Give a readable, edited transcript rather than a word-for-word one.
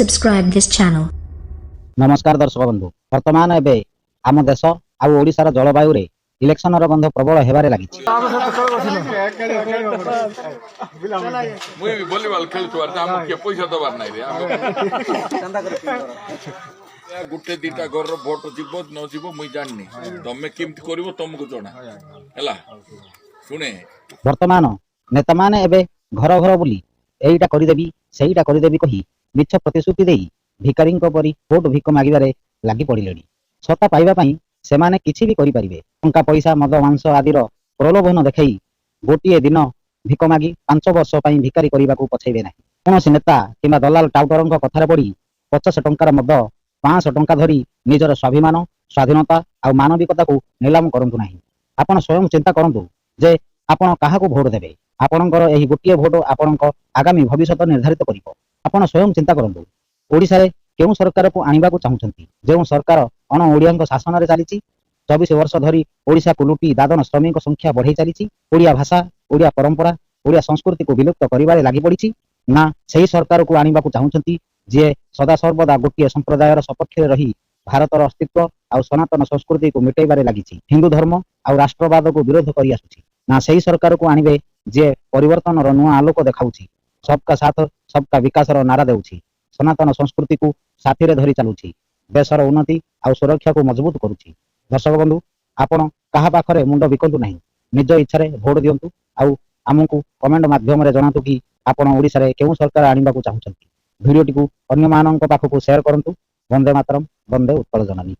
subscribe this channel. नमस्कार दर्शक बंधु वर्तमान एबे आम देश आ ओडिशार जलवायु रे इलेक्शन रो गंध प्रबल हेबारे लागिछि। मुई भी वॉलीबॉल खेलतो आर हम के पैसा दबार नै रे गुटे दीटा घर रो भोट जीवो न जीवो मुई जाननी तमे केमति करिवो तुमको जणा हला सुने वर्तमान नेता माने एबे घर घर बुली एईटा करि देबी सेईटा करि देबी कहि मिछ प्रतिश्रुति देई भिकारीଙ୍କ परि भोट भिक मागिबारे लागि पडिलेनी। सत्ता पाइबा पई सेमाने किछि भी करि परिबे। टंका पैसा मद मांस आदिर प्रलोभन देखाई गोटिए दिन भिक मागी 5 वर्ष पई भिकारी करिबाकू पछैबे नाही। कोनोसी नेता किंबा दलाल टाउटरଙ୍କ कथारे पड़ी 50 टंकार मद 500 टंका धरी निजर स्वाभिमान स्वाधीनता आ मानविकता को नीलाम करंतु नाही। आपण स्वयं चिंता करंतु जे आपण काहाकू भोट देबे। आपणकर एही गोटिए भोट आपणक आगामी भविष्य निर्धारित करिवो। आपण स्वयं चिंता करंतु ओडिसा रे केउ सरकार को आनिबा को चाहुचंती। जेउ सरकार अण ओडियांक शासन रे चलीची 24 वर्ष धरी ओडिसा को लुटी दादन श्रमिक संख्या बढ़ाई चलीची। ओडिया भाषा ओडिया परंपरा ओडिया संस्कृति को विलुप्त करिबारे लागि पड़िची ना सही सरकार को आनिबा को चाहुचंती जे सदा सर्वदा गोटिए संप्रदायर सपक्ष रे रही भारतर अस्तित्व आ सनातन संस्कृति को मिटाइबारे लागिची। हिंदू धर्म आ राष्ट्रवाद को विरोध करि आसुची ना सही सरकार को आनिबे जे परिवर्तन रो नुआ आलोक देखाउची। सबका साथ सबका विकास रो नारा देउची। सनातन संस्कृति को साथी रे धरी चलुची। देशर उन्नति आ सुरक्षा को मजबूत करुची। दर्शक बंधु आपण काहा पाखरे मुंड बिकंतु नाही। निज इच्छा रे भोट दियंतु आ हमकु कमेंट माध्यम रे जणातु कि आपण ओडिसा रे केउ सरकार आनिबा को चाहुचंती। वीडियो टिकु अन्य माननक पाखकु शेयर करंतु। वंदे मातरम वंदे उत्कल जननी।